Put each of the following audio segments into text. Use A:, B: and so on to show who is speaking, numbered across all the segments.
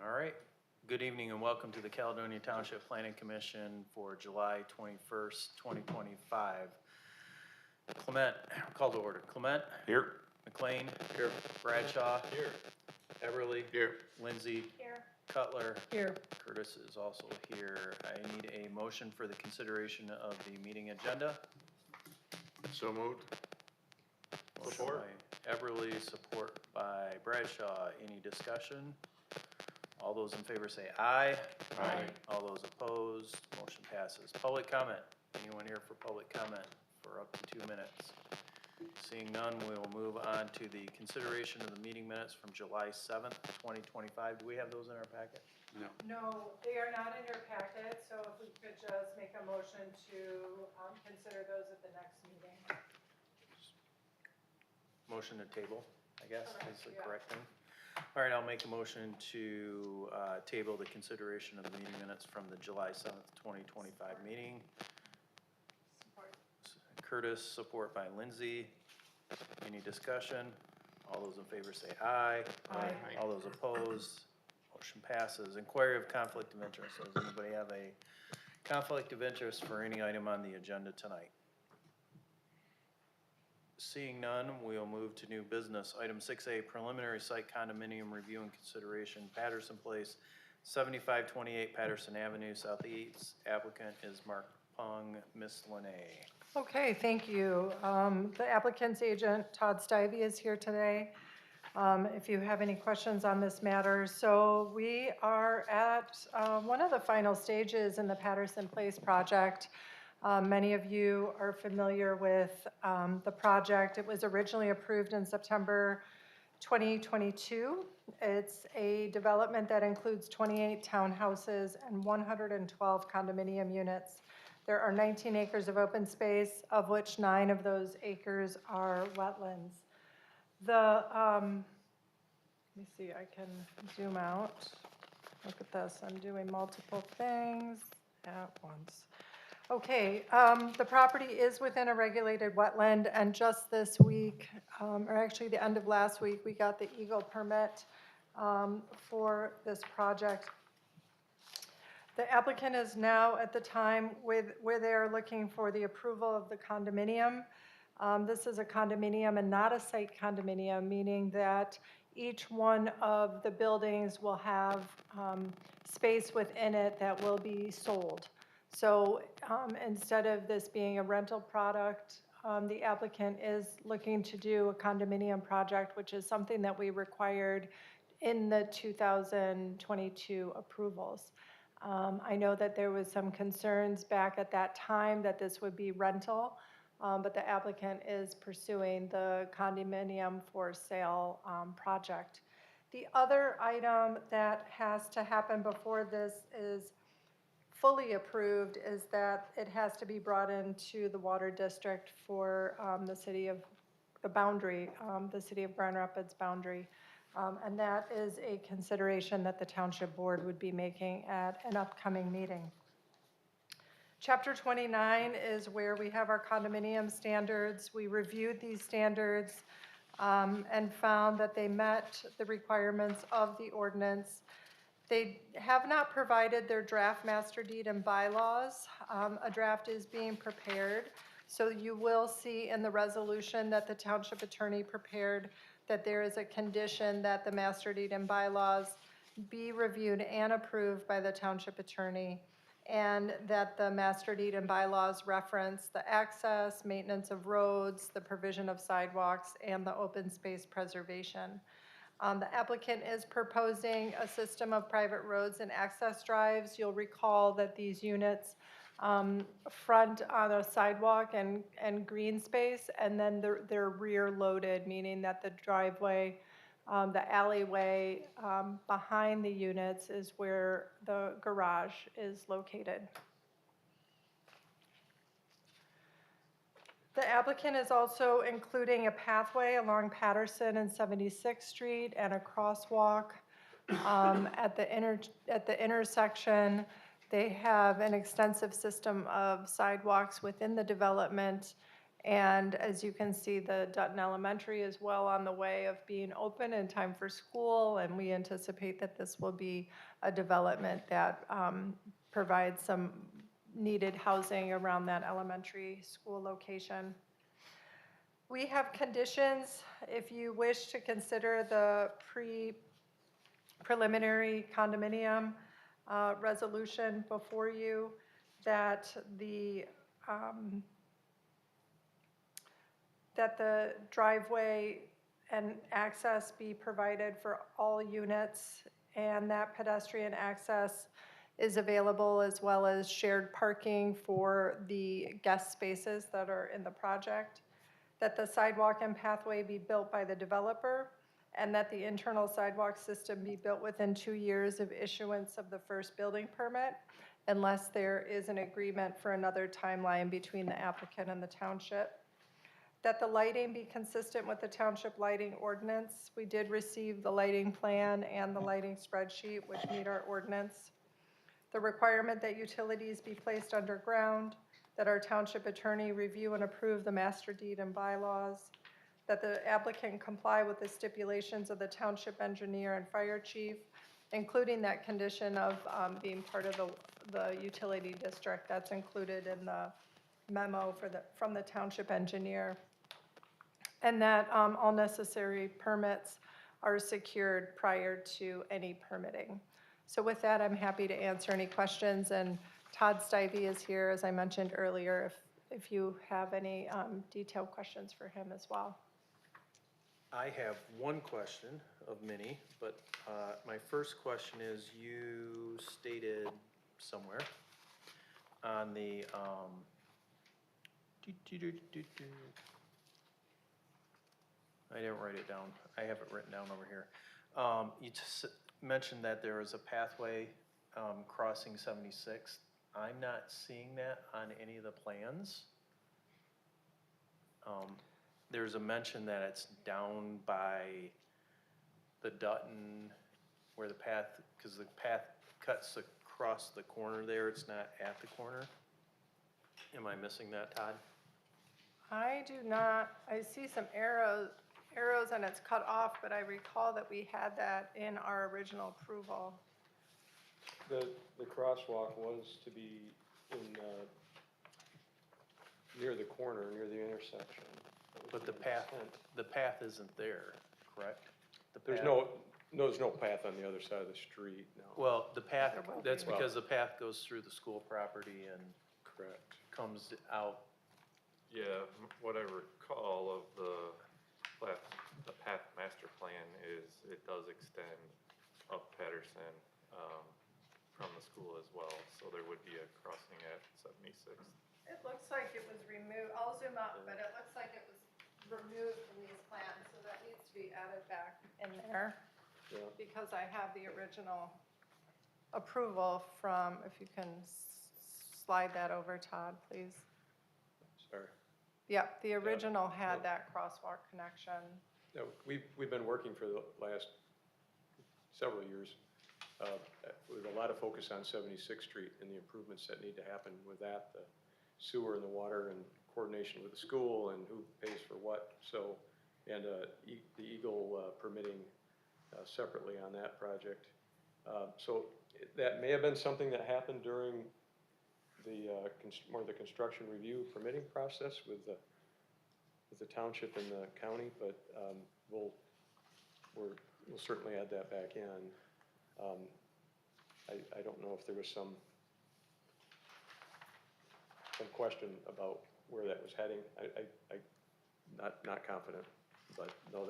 A: All right. Good evening and welcome to the Caledonia Township Planning Commission for July 21st, 2025. Clement, call to order. Clement?
B: Here.
A: McLean? Here. Bradshaw? Here. Everly?
B: Here.
A: Lindsay?
C: Here.
A: Cutler?
C: Here.
A: Curtis is also here. I need a motion for the consideration of the meeting agenda.
B: So moved.
A: Motion by Everly, support by Bradshaw. Any discussion? All those in favor say aye.
B: Aye.
A: All those opposed, motion passes. Public comment. Anyone here for public comment for up to 2 minutes? Seeing none, we will move on to the consideration of the meeting minutes from July 7th, 2025. Do we have those in our packet?
B: No.
C: No, they are not in your packet, so if we could just make a motion to consider those at the next meeting.
A: Motion to table, I guess,
C: Correct,
A: is the
C: yeah.
A: correct thing. All right, I'll make a motion to table the consideration of the meeting minutes from the July 7th, 2025 meeting.
C: Support.
A: Curtis, support by Lindsay. Any discussion? All those in favor say aye.
C: Aye.
A: All those opposed, motion passes. Inquiry of conflict of interest. Does anybody have a conflict of interest for any item on the agenda tonight? Seeing none, we'll move to new business. Item 6A, preliminary site condominium review and consideration, Patterson Place, 7528 Patterson Avenue, Southeast. Applicant is Mark Pung. Ms. Linay.
C: Okay, thank you. The applicant's agent, Todd Stivey, is here today. If you have any questions on this matter. So we are at one of the final stages in the Patterson Place project. Many of you are familiar with the project. It was originally approved in September 2022. It's a development that includes 28 townhouses and 112 condominium units. There are 19 acres of open space, of which 9 of those acres are wetlands. Let me see, I can zoom out. Look at this, I'm doing multiple things at once. Okay, the property is within a regulated wetland, and just this week, or actually the end of last week, we got the Eagle permit for this project. The applicant is now at the time where they are looking for the approval of the condominium. This is a condominium and not a site condominium, meaning that each one of the buildings will have space within it that will be sold. So instead of this being a rental product, the applicant is looking to do a condominium project, which is something that we required in the 2022 approvals. I know that there was some concerns back at that time that this would be rental, but the applicant is pursuing the condominium for sale project. The other item that has to happen before this is fully approved is that it has to be brought into the water district for the city of Grand Rapids boundary. And that is a consideration that the township board would be making at an upcoming meeting. Chapter 29 is where we have our condominium standards. We reviewed these standards and found that they met the requirements of the ordinance. They have not provided their draft master deed and bylaws. A draft is being prepared. So you will see in the resolution that the township attorney prepared that there is a condition that the master deed and bylaws be reviewed and approved by the township attorney, and that the master deed and bylaws reference the access, maintenance of roads, the provision of sidewalks, and the open space preservation. The applicant is proposing a system of private roads and access drives. You'll recall that these units front on a sidewalk and green space, and then they're rear loaded, meaning that the driveway, the alleyway behind the units is where the garage is located. The applicant is also including a pathway along Patterson and 76th Street and a crosswalk at the intersection. They have an extensive system of sidewalks within the development, And as you can see, the Dutton Elementary is well on the way of being open in time for school, and we anticipate that this will be a development that provides some needed housing around that elementary school location. We have conditions, if you wish to consider the preliminary condominium resolution before you, that the driveway and access be provided for all units, and that pedestrian access is available, as well as shared parking for the guest spaces that are in the project, that the sidewalk and pathway be built by the developer, and that the internal sidewalk system be built within 2 years of issuance of the first building permit, unless there is an agreement for another timeline between the applicant and the township. That the lighting be consistent with the township lighting ordinance. We did receive the lighting plan and the lighting spreadsheet, which meet our ordinance. The requirement that utilities be placed underground, that our township attorney review and approve the master deed and bylaws, that the applicant comply with the stipulations of the township engineer and fire chief, including that condition of being part of the utility district that's included in the memo from the township engineer, and that all necessary permits are secured prior to any permitting. So with that, I'm happy to answer any questions, and Todd Stivey is here, as I mentioned earlier, if you have any detailed questions for him as well.
A: I have one question of many, but my first question is, you stated somewhere on the, I didn't write it down. I have it written down over here. You just mentioned that there is a pathway crossing 76. I'm not seeing that on any of the plans. There's a mention that it's down by the Dutton, where the path, because the path cuts across the corner there, it's not at the corner. Am I missing that, Todd?
C: I do not, I see some arrows and it's cut off, but I recall that we had that in our original approval.
D: The crosswalk was to be in, near the corner, near the intersection.
A: But the path isn't there, correct?
D: There's no path on the other side of the street, no.
A: Well, the path,
C: There will
A: that's
C: be.
A: because the path goes through the school property and
D: Correct.
A: comes out.
E: Yeah, what I recall of the path master plan is it does extend up Patterson from the school as well, so there would be a crossing at 76th.
C: It looks like it was removed, I'll zoom up, but it looks like it was removed from these plans, so that needs to be added back in there.
D: Yeah.
C: Because I have the original approval from, if you can slide that over, Todd, please.
D: Sorry.
C: Yep, the original had
D: Yeah.
C: that crosswalk connection.
D: No, we've been working for the last several years with a lot of focus on 76th Street and the improvements that need to happen with that, the sewer and the water and coordination with the school and who pays for what. So, and the Eagle permitting separately on that project. So that may have been something that happened during the more the construction review permitting process with the township and the county, but we'll certainly add that back in. I don't know if there was some question about where that was heading. I not confident, but know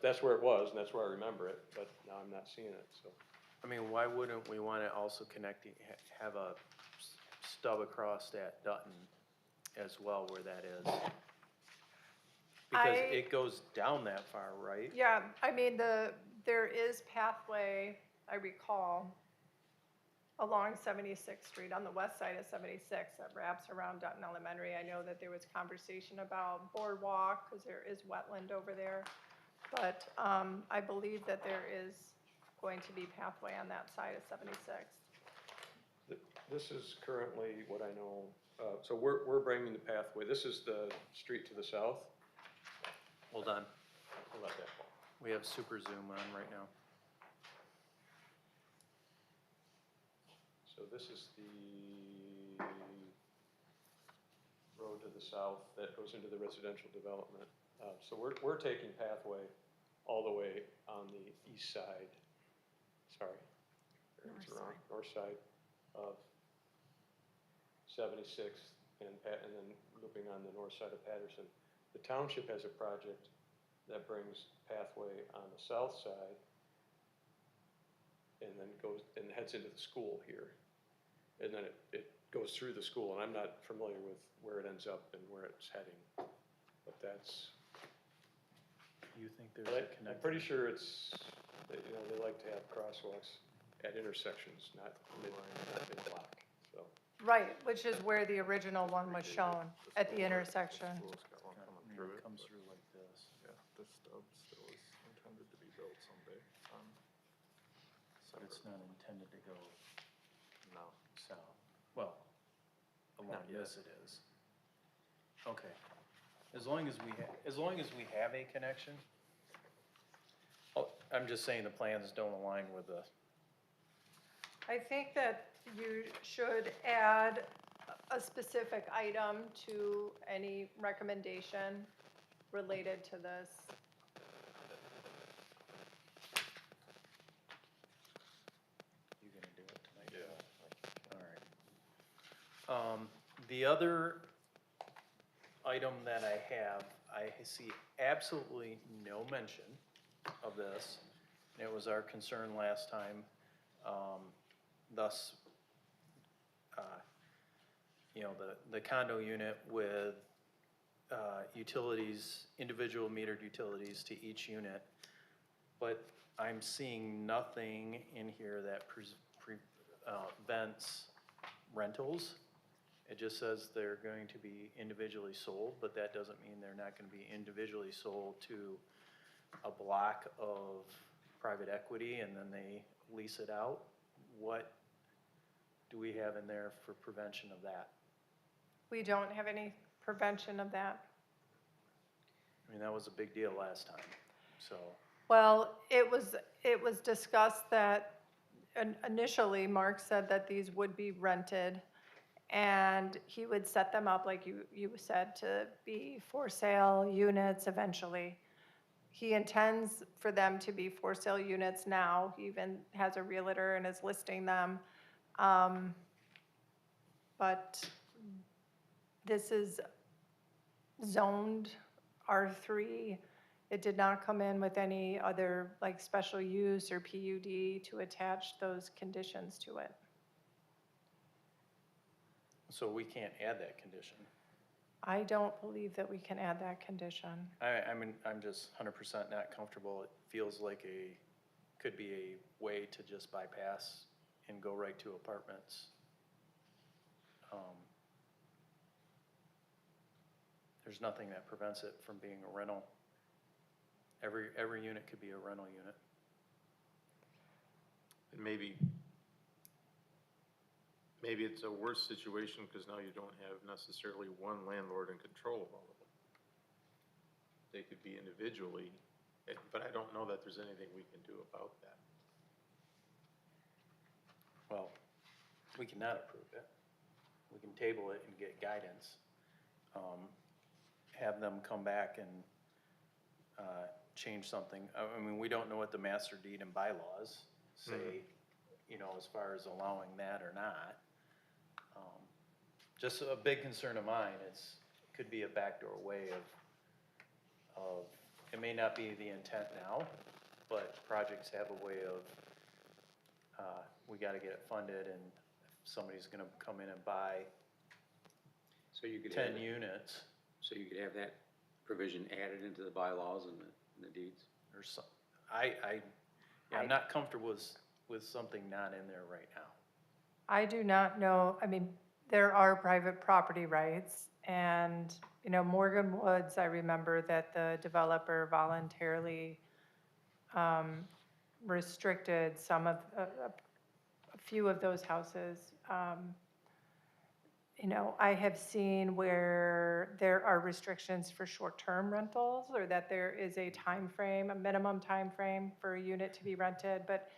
D: that's where it was, and that's where I remember it, but now I'm not seeing it, so.
A: I mean, why wouldn't we want to also have a stub across at Dutton as well where that is? Because it goes down that far, right?
C: Yeah, I mean, there is pathway, I recall, along 76th Street on the west side of 76 that wraps around Dutton Elementary. I know that there was conversation about boardwalk because there is wetland over there. But I believe that there is going to be pathway on that side of 76th.
D: This is currently what I know, so we're bringing the pathway, this is the street to the south.
A: Hold on,
D: I'll let that go.
A: we have super zoom on right now.
D: So this is the road to the south that goes into the residential development. So we're taking pathway all the way on the east side, sorry. North side of 76th and then looping on the north side of Patterson. The township has a project that brings pathway on the south side and then goes and heads into the school here. And then it goes through the school, and I'm not familiar with where it ends up and where it's heading, but that's,
A: You think there's a connection?
D: I'm pretty sure it's, they like to have crosswalks at intersections, not mid-block, so.
C: Right, which is where the original one was shown, at the intersection.
E: School's got one coming
A: It
E: through it,
A: comes
E: but
A: through like this.
E: yeah, this stub still is intended to be built someday.
A: But it's not intended to go
E: No.
A: south. Well, along
E: Not yet.
A: this it is. Okay. As long as we have a connection. Oh, I'm just saying the plans don't align with the,
C: I think that you should add a specific item to any recommendation related to this.
A: you gonna do it tonight? Yeah. All right. The other item that I have, I see absolutely no mention of this. And it was our concern last time, thus, the condo unit with, utilities, individual metered utilities to each unit. But I'm seeing nothing in here that prevents rentals. It just says they're going to be individually sold, but that doesn't mean they're not gonna be individually sold to a block of private equity and then they lease it out. What do we have in there for prevention of that?
C: We don't have any prevention of that.
A: I mean, that was a big deal last time, so.
C: Well, it was discussed that initially, Mark said that these would be rented and he would set them up, like you said, to be for sale units eventually. He intends for them to be for sale units now. He even has a realtor and is listing them. But this is zoned R3. It did not come in with any other like special use or PUD to attach those conditions to it.
A: So we can't add that condition.
C: I don't believe that we can add that condition.
A: I mean, I'm just 100% not comfortable. It feels like could be a way to just bypass and go right to apartments. There's nothing that prevents it from being a rental. Every unit could be a rental unit.
B: And maybe it's a worse situation because now you don't have necessarily one landlord in control of all of them. They could be individually, but I don't know that there's anything we can do about that.
A: Well, we cannot approve it. We can table it and get guidance. Have them come back and change something. I mean, we don't know what the master deed and bylaws say, as far as allowing that or not. Just a big concern of mine could be a backdoor way of, it may not be the intent now, but projects have a way of, we gotta get it funded and if somebody's gonna come in and buy
F: So you could
A: 10
F: have,
A: units
F: so you could have that provision added into the bylaws and the deeds?
A: or some, I'm not comfortable with something not in there right now.
C: I do not know, I mean, there are private property rights and, Morgan Woods, I remember that the developer voluntarily restricted some of, a few of those houses. You know, I have seen where there are restrictions for short-term rentals, or that there is a time frame, a minimum time frame for a unit to be rented, but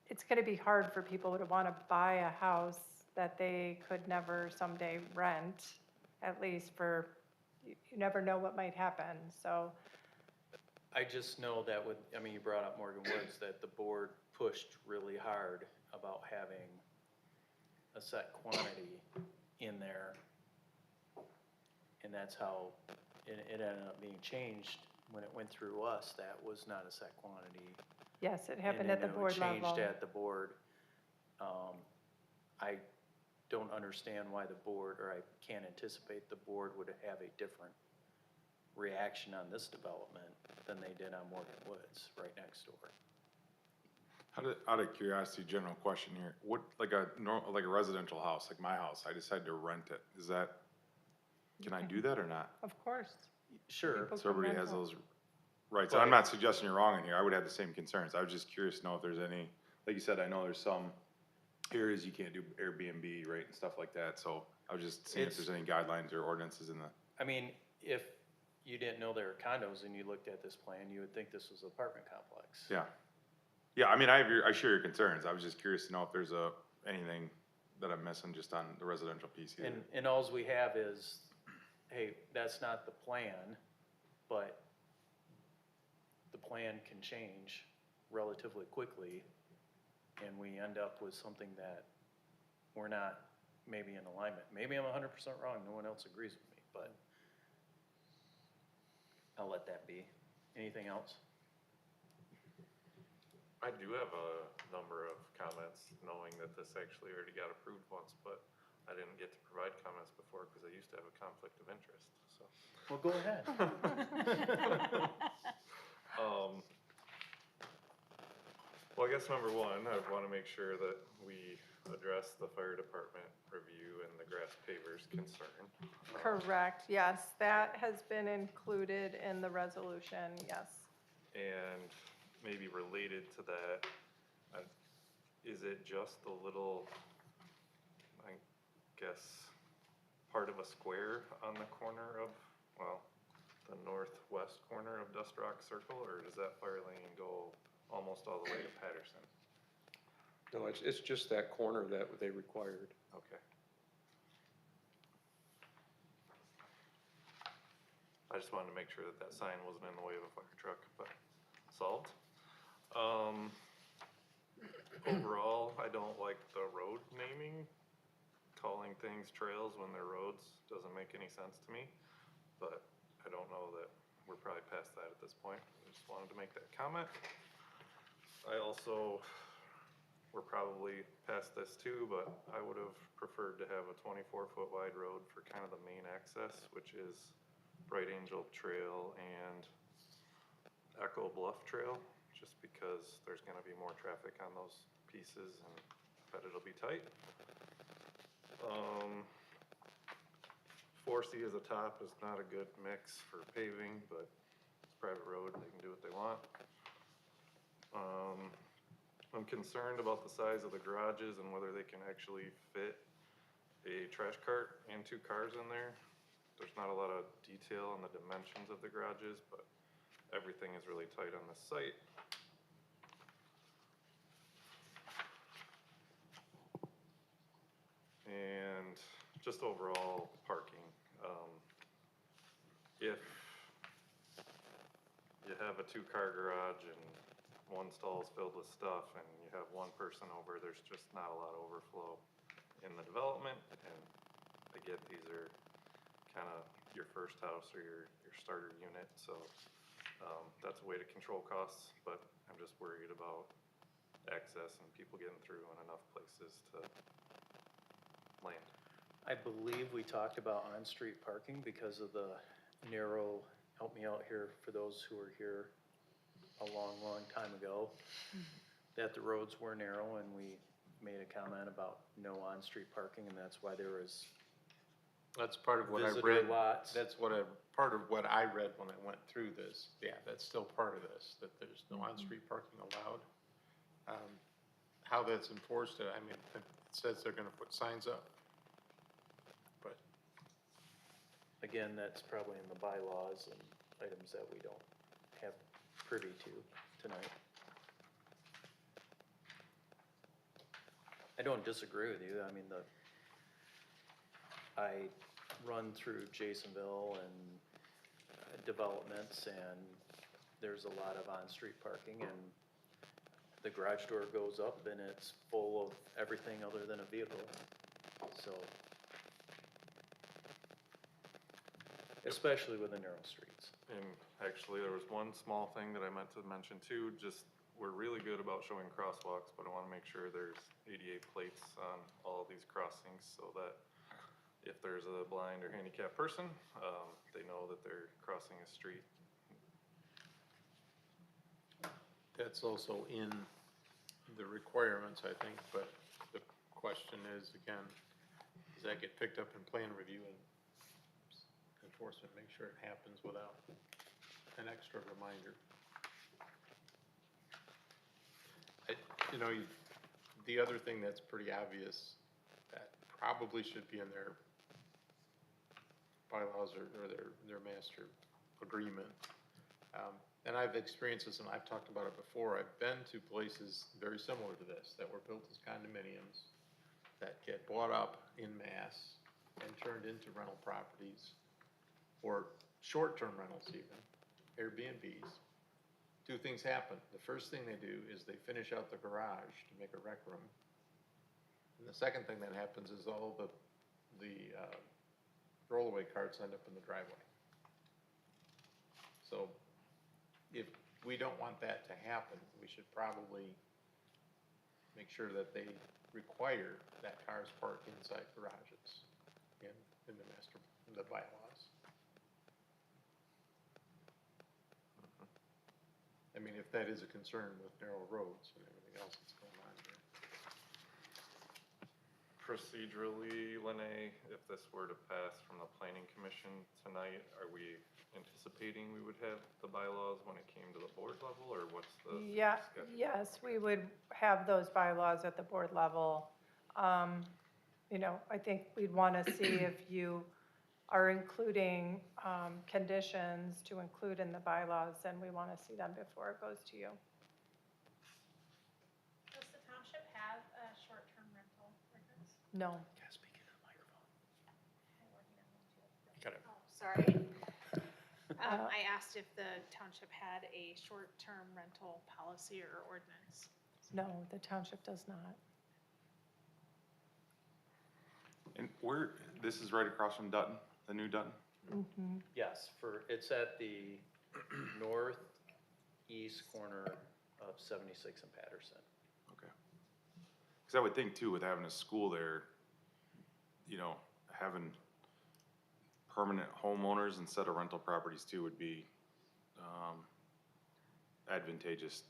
C: it's gonna be hard for people to wanna buy a house that they could never someday rent, at least for, you never know what might happen, so.
A: I just know that with, I mean, you brought up Morgan Woods, that the board pushed really hard about having a set quantity in there. And that's how it ended up being changed when it went through us. That was not a set quantity.
C: Yes, it
A: And
C: happened
A: then
C: at the
A: it
C: board level.
A: changed at the board. I don't understand why the board, or I can't anticipate the board would have a different reaction on this development than they did on Morgan Woods, right next door.
G: Out of curiosity, general question here, what, like a residential house, like my house, I decide to rent it, is that, can I do that or not?
C: Of course.
A: Sure.
C: People
G: So everybody
C: can
G: has
C: rent
G: those rights, and I'm not suggesting you're wrong in here, I would have the same concerns, I was just curious to know if there's any, like you said, I know there's some areas you can't do Airbnb, right, and stuff like that, so I was just seeing if
A: It's-
G: there's any guidelines or ordinances in the,
A: I mean, if you didn't know there were condos and you looked at this plan, you would think this was an apartment complex.
G: yeah. Yeah, I mean, I share your concerns, I was just curious to know if there's anything that I'm missing just on the residential piece here.
A: And alls we have is, hey, that's not the plan, but the plan can change relatively quickly, and we end up with something that we're not maybe in alignment. Maybe I'm 100% wrong, no one else agrees with me, but I'll let that be. Anything else?
E: I do have a number of comments, knowing that this actually already got approved once, but I didn't get to provide comments before because I used to have a conflict of interest, so.
A: Well, go ahead.
E: Well, I guess number one, I want to make sure that we address the fire department review and the grass pavers concern.
C: Correct, yes, that has been included in the resolution, yes.
E: And maybe related to that, is it just the little, I guess, part of a square on the corner of, well, the northwest corner of Dust Rock Circle, or does that fire lane go almost all the way to Patterson?
D: No, it's just that corner that they required.
E: Okay. I just wanted to make sure that that sign wasn't in the way of a fire truck, but solved. Overall, I don't like the road naming. Calling things trails when they're roads doesn't make any sense to me, but I don't know that we're probably past that at this point. I just wanted to make that comment. I also, we're probably past this too, but I would have preferred to have a 24-foot wide road for kind of the main access, which is Bright Angel Trail and Echo Bluff Trail, just because there's gonna be more traffic on those pieces and I bet it'll be tight. 4C as a top is not a good mix for paving, but it's a private road, they can do what they want. I'm concerned about the size of the garages and whether they can actually fit a trash cart and 2 cars in there. There's not a lot of detail on the dimensions of the garages, but everything is really tight on this site. And just overall parking. If you have a 2-car garage and one stall is filled with stuff and you have one person over, there's just not a lot of overflow in the development. And I get these are kind of your first house or your starter unit, so that's a way to control costs, but I'm just worried about access and people getting through in enough places to land.
A: I believe we talked about on-street parking because of the narrow, help me out here for those who were here a long, long time ago, that the roads were narrow and we made a comment about no on-street parking, and that's why there was
B: That's part of what I
A: visitor
B: read.
A: lots.
B: That's part of what I read when I went through this. Yeah, that's still part of this, that there's no on-street parking allowed. how that's enforced, I mean, it says they're gonna put signs up. But,
A: Again, that's probably in the bylaws and items that we don't have privy to tonight. I don't disagree with you. I mean, I run through Jasonville and developments, and there's a lot of on-street parking, and the garage door goes up and it's full of everything other than a vehicle. So, especially with the narrow streets.
E: And actually, there was one small thing that I meant to mention too, just, we're really good about showing crosswalks, but I wanna make sure there's ADA plates on all of these crossings so that if there's a blind or handicapped person, they know that they're crossing a street.
B: that's also in the requirements, I think, but the question is, again, does that get picked up in plan review and enforcement, make sure it happens without an extra reminder? The other thing that's pretty obvious, that probably should be in their bylaws or their master agreement, and I've experienced this, and I've talked about it before. I've been to places very similar to this that were built as condominiums that get bought up in mass and turned into rental properties, or short-term rentals even, Airbnbs. Two things happen. The first thing they do is they finish out the garage to make a rec room. And the second thing that happens is all the rollaway carts end up in the driveway. So if we don't want that to happen, we should probably make sure that they require that cars park inside garages in the bylaws. I mean, if that is a concern with narrow roads and everything else that's going on here.
E: Procedurally, Lene, if this were to pass from the planning commission tonight, are we anticipating we would have the bylaws when it came to the board level, or what's the
C: Yeah,
E: schedule?
C: yes, we would have those bylaws at the board level. I think we'd want to see if you are including conditions to include in the bylaws, and we want to see them before it goes to you.
H: Does the township have a short-term rental ordinance?
C: No.
A: Speak into the microphone.
H: I'm working on one too.
B: Got it.
H: Oh, sorry. I asked if the township had a short-term rental policy or ordinance.
C: No, the township does not.
G: And this is right across from Dutton, the new Dutton?
A: Yes, it's at the northeast corner of 76 and Patterson.
G: Okay. Because I would think too, with having a school there, having permanent homeowners instead of rental properties too would be advantageous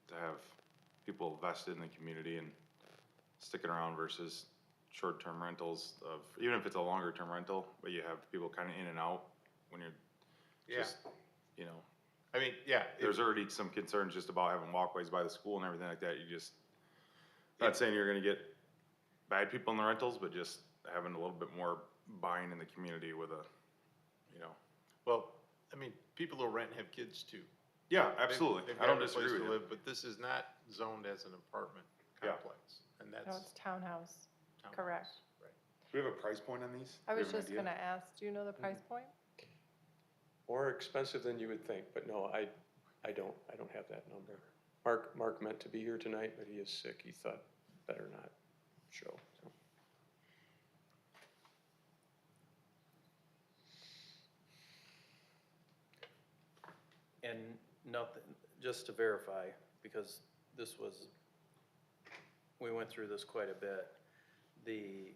G: to have people vested in the community and sticking around versus short-term rentals of, even if it's a longer-term rental, but you have people kind of in and out when you're just,
B: I mean, yeah.
G: there's already some concerns just about having walkways by the school and everything like that. Not saying you're gonna get bad people in the rentals, but just having a little bit more buying in the community with
B: Well, I mean, people who rent have kids too.
G: Yeah, absolutely.
B: They've
G: I don't
B: got a place
G: disagree
B: to
G: with you.
B: live, but this is not zoned as an apartment
G: Yeah.
B: complex, and
C: No,
B: that's.
C: it's townhouse.
B: townhouse.
C: correct.
B: Right.
G: Do we have a price point on these?
C: I
G: Do we
C: was
G: have an
C: just
G: idea?
C: going to ask, do you know the price point?
D: More expensive than you would think, but no, I don't have that number. Mark meant to be here tonight, but he is sick. He thought better not show, so.
A: And nothing, just to verify, because we went through this quite a bit. The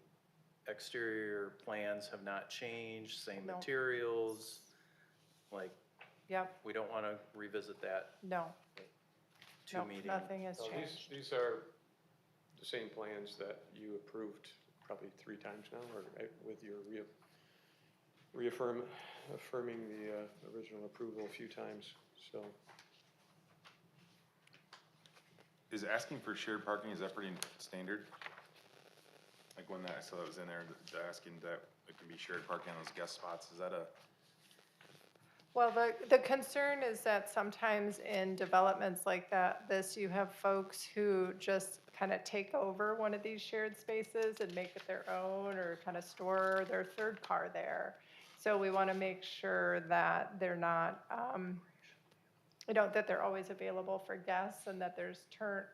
A: exterior plans have not changed, same
C: No.
A: materials,
C: Yep,
A: we don't want to revisit that
C: no, no,
A: meeting.
C: nothing has
D: No,
C: changed.
D: these are the same plans that you approved probably 3 times now, or with your affirming the original approval a few times, so.
G: is asking for shared parking, is that pretty standard? Like when that, I saw that was in there, the asking that it can be shared parking on those guest spots, is that a,
C: Well, the concern is that sometimes in developments like that, you have folks who just kind of take over one of these shared spaces and make it their own, or kind of store their third car there. So we want to make sure that they're not, that they're always available for guests, and that there's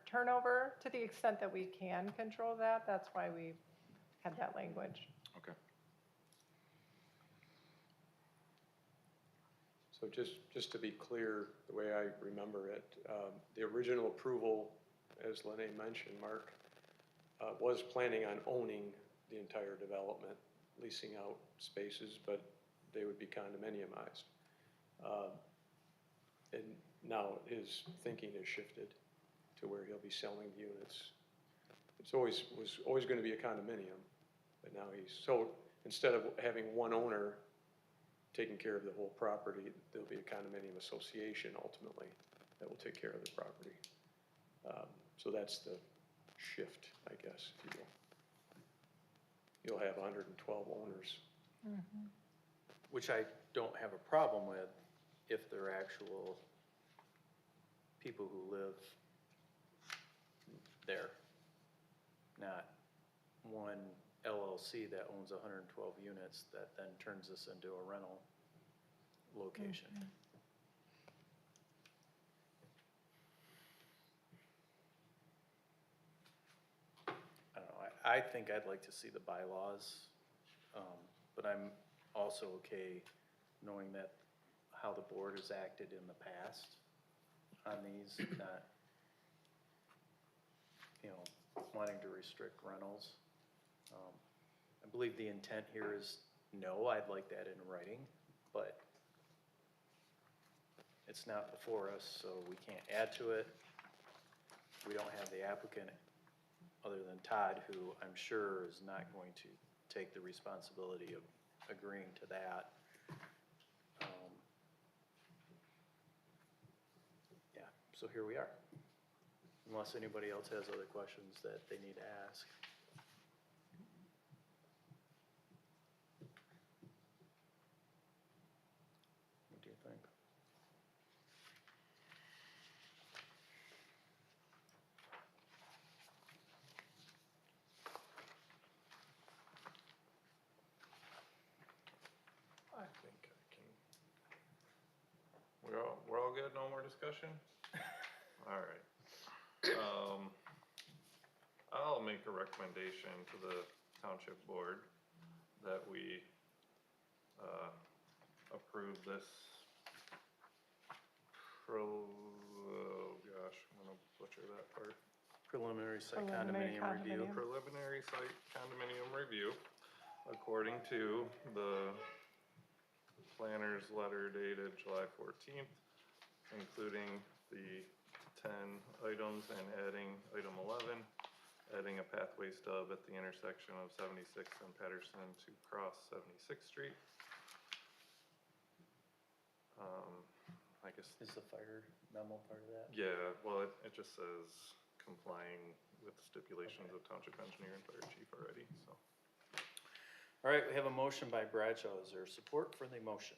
C: turnover to the extent that we can control that. That's why we have that language.
G: okay.
D: So just to be clear, the way I remember it, the original approval, as Lene mentioned, Mark, was planning on owning the entire development, leasing out spaces, but they would be condominiumized. And now his thinking has shifted to where he'll be selling units. Was always gonna be a condominium, but now so instead of having one owner taking care of the whole property, there'll be a condominium association ultimately that will take care of the property. So that's the shift, I guess, if you will. You'll have 112 owners.
A: Which I don't have a problem with if they're actual people who live there, not one LLC that owns 112 units that then turns this into a rental location. I don't know, I think I'd like to see the bylaws, but I'm also okay knowing that how the board has acted in the past on these, not, wanting to restrict rentals. I believe the intent here is no, I'd like that in writing, but it's not before us, so we can't add to it. We don't have the applicant, other than Todd, who I'm sure is not going to take the responsibility of agreeing to that. Yeah, so here we are. Unless anybody else has other questions that they need to ask. What do you think?
E: I think I can. We're all good, no more discussion? All right. I'll make a recommendation to the township board that we approve this oh gosh, I'm gonna butcher that part.
A: Preliminary site
C: Preliminary
A: condominium review.
C: condominium.
E: Preliminary site condominium review according to the planner's letter dated July 14th, including the 10 items and adding item 11, adding a pathway stub at the intersection of 76th and Patterson to cross 76th Street. I guess.
A: Is the fire memo part of that?
E: Yeah, well, it just says complying with stipulations of township engineer and fire chief already, so.
A: All right, we have a motion by Bradshaw. Is there support for the motion?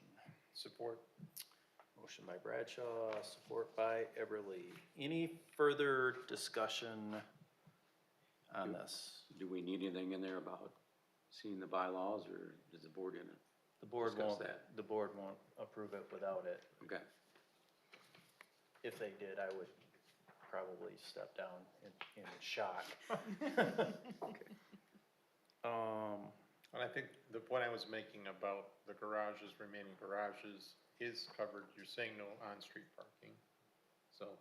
A: Support. Motion by Bradshaw, support by Everly. Any further discussion on this?
F: Do we need anything in there about seeing the bylaws, or is the board gonna?
A: The board
F: Discuss
A: won't,
F: that.
A: the board won't approve it without it.
F: Okay.
A: If they did, I would probably step down in shock.
B: And I think the point I was making about the garages, remaining garages, is covered. You're saying no on-street parking. So,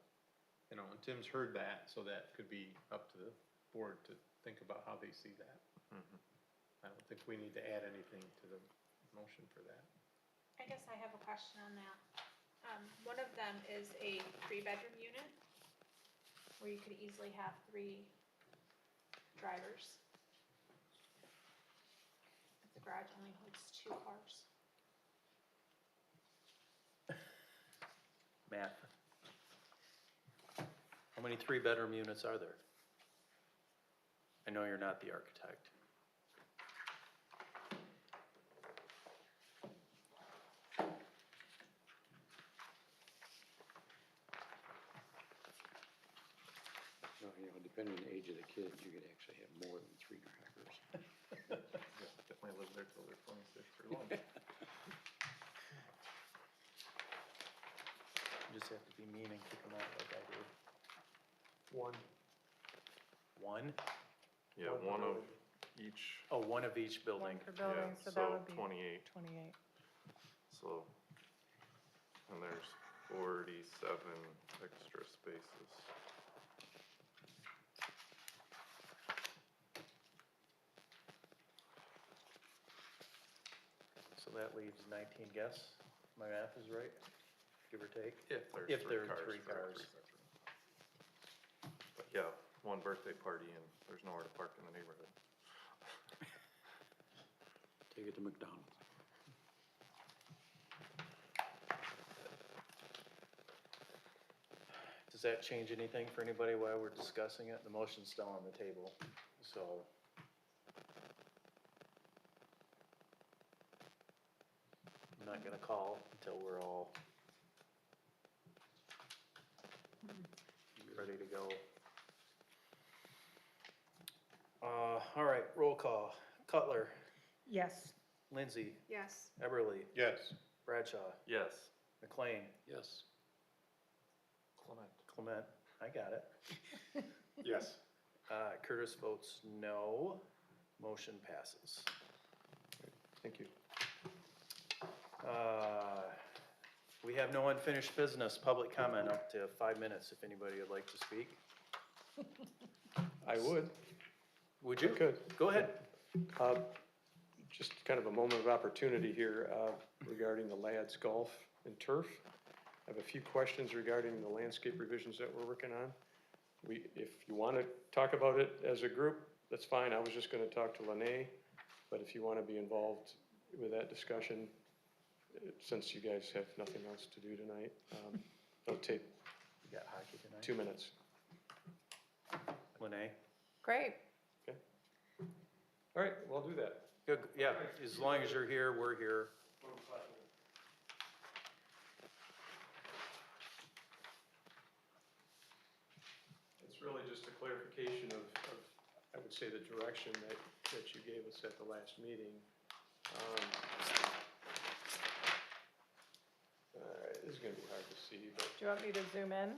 B: and Tim's heard that, so that could be up to the board to think about how they see that. I don't think we need to add anything to the motion for that.
H: I guess I have a question on that. One of them is a 3-bedroom unit where you could easily have 3 drivers. But the garage only holds 2 cars.
A: Matt? How many three-bedroom units are there? I know you're not the architect.
F: No, you know, depending on the age of the kids, you could actually have more than 3 drivers.
E: Definitely live there till they're 26 or longer.
A: You just have to be mean and kick them out like I do.
D: One.
A: One?
E: Yeah, one of each,
A: Oh, one of each building.
C: One per building,
E: yeah,
C: so that
E: so
C: would be
E: 28,
C: 28.
E: so, and there's 47 extra spaces.
A: So that leaves 19 guests. My math is right, give or take.
E: If
A: there
E: there's
A: are
E: three
A: three
E: cars.
A: cars.
E: for a three-bedroom. But yeah, one birthday party and there's nowhere to park in the neighborhood.
F: Take it to McDonald's.
A: Does that change anything for anybody while we're discussing it? The motion's still on the table, so. I'm not gonna call until we're all ready to go. All right, roll call. Cutler,
C: Yes.
A: Lindsay,
H: Yes.
A: Eberly,
B: Yes.
A: Bradshaw,
E: Yes.
A: McLean,
F: Yes.
E: Clement.
A: Clement, I got it.
D: Yes.
A: Curtis votes no. Motion passes.
D: Thank you.
A: We have no unfinished business. Public comment up to 5 minutes if anybody would like to speak.
D: I would.
A: Would
D: I
A: you?
D: could.
A: Go ahead.
D: Just kind of a moment of opportunity here regarding the Lads Golf and Turf. I have a few questions regarding the landscape revisions that we're working on. If you want to talk about it as a group, that's fine. I was just going to talk to Lene, but if you want to be involved with that discussion, since you guys have nothing else to do tonight, it'll take
A: You got hockey tonight?
D: 2 minutes.
A: Lene?
C: Great.
D: All right, well, I'll do that.
A: Good, yeah, as long as you're here, we're here.
D: It's really just a clarification of, I would say, the direction that you gave us at the last meeting. All right, this is gonna be hard to see, but,
C: Do you want me to zoom in?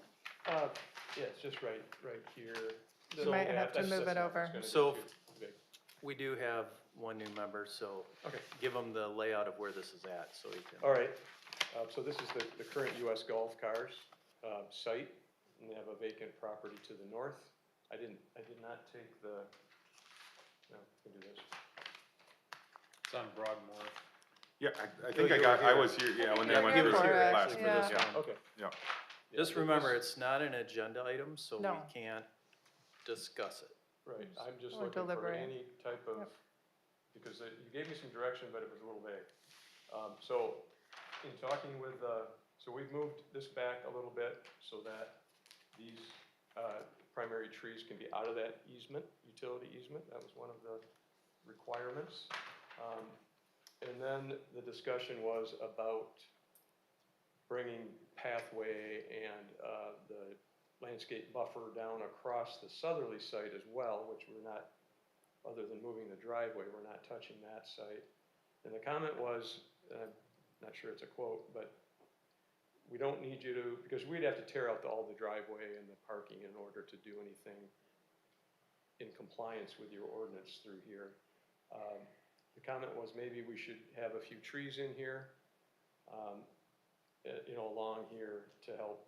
D: yeah, it's just right here.
C: You might have to move it over.
A: So- We do have one new member, so
D: Okay,
A: give them the layout of where this is at, so you can.
D: all right. So this is the current US Golf Cars site, and they have a vacant property to the north. I did not take the, no, we can do this.
B: It's on Broadmoor.
G: Yeah, I think I was here, yeah, when they
C: Yeah,
G: went
C: here
G: through
C: for it,
G: last
A: actually,
G: week,
A: for this
G: yeah.
A: one.
D: Okay.
G: Yeah.
D: Yeah,
A: Just
D: this-
A: remember, it's not an agenda item, so we
C: No.
A: can't discuss it.
D: Right, I'm just
C: Or
D: looking for
C: deliberate.
D: any type of,
C: Yep.
D: because you gave me some direction, but it was a little vague. So, in talking with, so we've moved this back a little bit so that these primary trees can be out of that easement, utility easement. That was one of the requirements. And then the discussion was about bringing pathway and the landscape buffer down across the southerly site as well, which we're not, other than moving the driveway, we're not touching that site. And the comment was, I'm not sure it's a quote, but we don't need you to, because we'd have to tear out all the driveway and the parking in order to do anything in compliance with your ordinance through here. The comment was maybe we should have a few trees in here, along here to help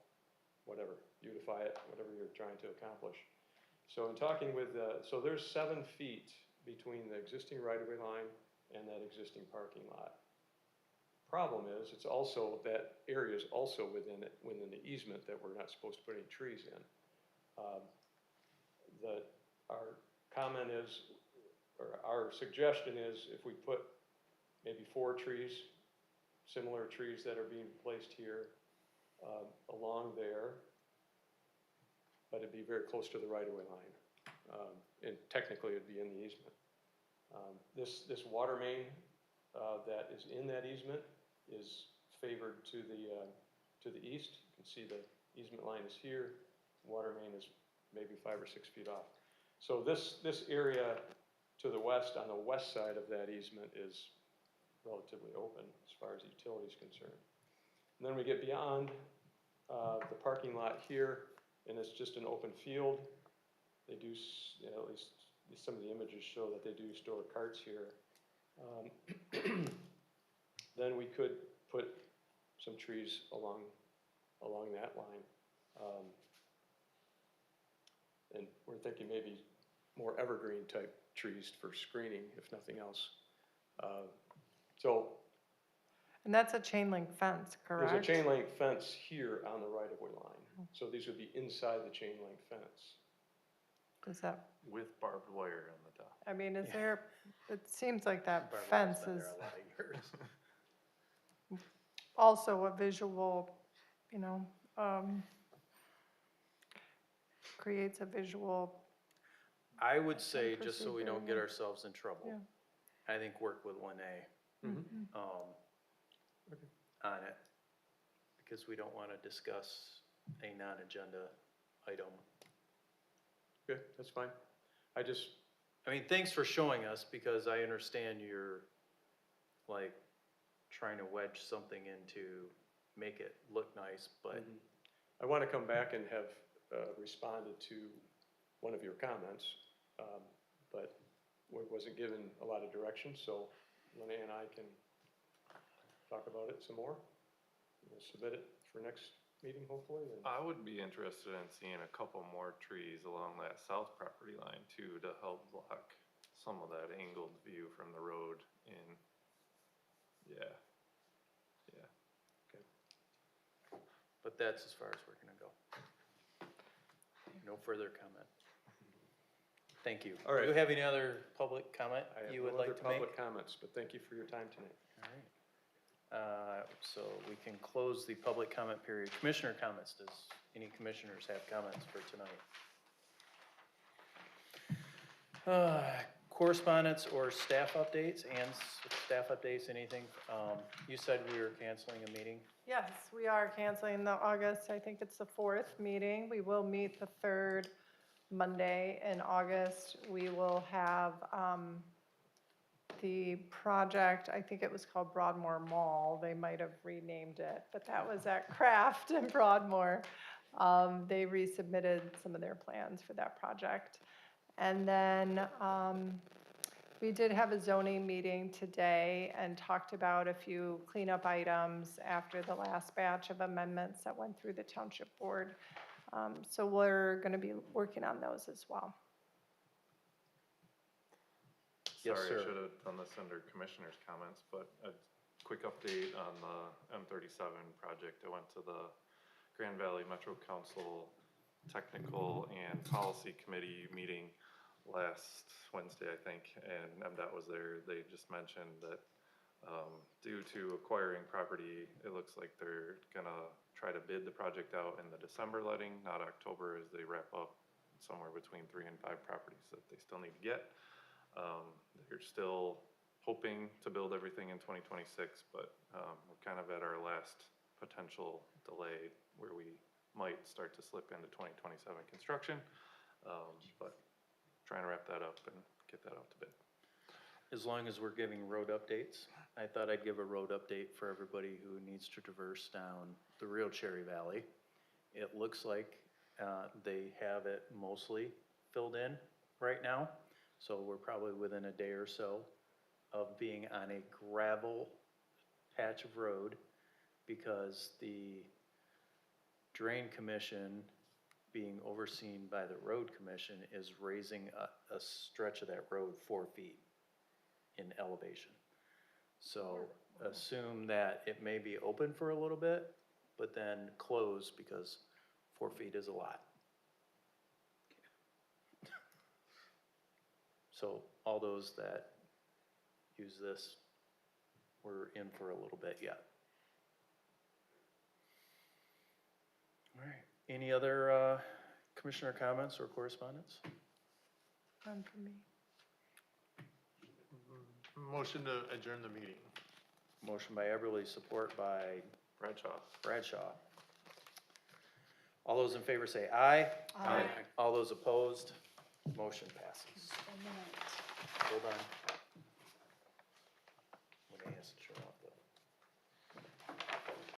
D: whatever, beautify it, whatever you're trying to accomplish. So in talking with, so there's 7 feet between the existing right-of-way line and that existing parking lot. Problem is, it's also, that area is also within the easement that we're not supposed to put any trees in. Our comment is, or our suggestion is, if we put maybe 4 trees, similar trees that are being placed here, along there, but it'd be very close to the right-of-way line. And technically, it'd be in the easement. This water main that is in that easement is favored to the east. You can see the easement line is here, water main is maybe 5 or 6 feet off. So this area to the west, on the west side of that easement, is relatively open as far as the utility is concerned. And then we get beyond the parking lot here, and it's just an open field. They do, at least some of the images show that they do store carts here. Then we could put some trees along that line. And we're thinking maybe more evergreen type trees for screening, if nothing else. So
C: And that's a chain link fence, correct?
D: there's a chain link fence here on the right-of-way line. So these would be inside the chain link fence.
C: Is that,
E: With barbed wire on the top.
C: I mean, is
A: Yeah.
C: there, it seems like that
A: Barbara's
C: fence
A: been
C: is
A: there a lot of years.
C: also a visual, you know, creates a visual,
A: I would say, just so we
C: procedure,
A: don't get
C: yeah.
A: ourselves in trouble,
C: Yeah.
A: I think work with Lene, on it, because we don't wanna discuss a non-agenda item.
D: Okay, that's fine. I just,
A: I mean, thanks for showing us, because I understand you're, like, trying to wedge something in to make it look nice, but
D: I want to come back and have responded to one of your comments, but wasn't given a lot of direction, so Lene and I can talk about it some more. We'll submit it for next meeting, hopefully. And
E: I would be interested in seeing a couple more trees along that south property line too, to help block some of that angled view from the road in. Yeah, yeah.
A: But that's as far as we're gonna go. No further comment. Thank you.
D: All right.
A: Do you have any other public comment
D: I have
A: you
D: no
A: would
D: other
A: like to make?
D: public comments, but thank you for your time tonight.
A: All right. So we can close the public comment period. Commissioner comments, does any commissioners have comments for tonight? Correspondence or staff updates, and staff updates, anything? You said we were canceling a meeting.
C: yes, we are canceling the August, I think it's the 4th meeting. We will meet the 3rd Monday in August. We will have the project, I think it was called Broadmoor Mall. They might have renamed it, but that was at Kraft in Broadmoor. They resubmitted some of their plans for that project. And then we did have a zoning meeting today and talked about a few cleanup items after the last batch of amendments that went through the township board. So we're going to be working on those as well.
A: Yes,
E: Sorry,
A: sir.
E: I should have done this under commissioners' comments, but a quick update on the M37 project. I went to the Grand Valley Metro Council Technical and Policy Committee meeting last Wednesday, I think, and MDOT was there. They just mentioned that due to acquiring property, it looks like they're gonna try to bid the project out in the December letting, not October, as they wrap up somewhere between 3 and 5 properties that they still need to get. They're still hoping to build everything in 2026, but we're kind of at our last potential delay where we might start to slip into 2027 construction. But trying to wrap that up and get that out to bid.
A: As long as we're giving road updates, I thought I'd give a road update for everybody who needs to traverse down the real Cherry Valley. It looks like they have it mostly filled in right now, so we're probably within a day or so of being on a gravel patch of road, because the Drain Commission, being overseen by the Road Commission, is raising a stretch of that road 4 feet in elevation. So assume that it may be open for a little bit, but then close, because 4 feet is a lot. So all those that use this, we're in for a little bit yet. All right, any other Commissioner comments or correspondence?
C: None for me.
B: Motion to adjourn the meeting.
A: Motion by Eberly, support by
E: Bradshaw.
A: Bradshaw. All those in favor say aye.
C: Aye.
A: All those opposed, motion passes.
H: Just a minute.
A: Hold on.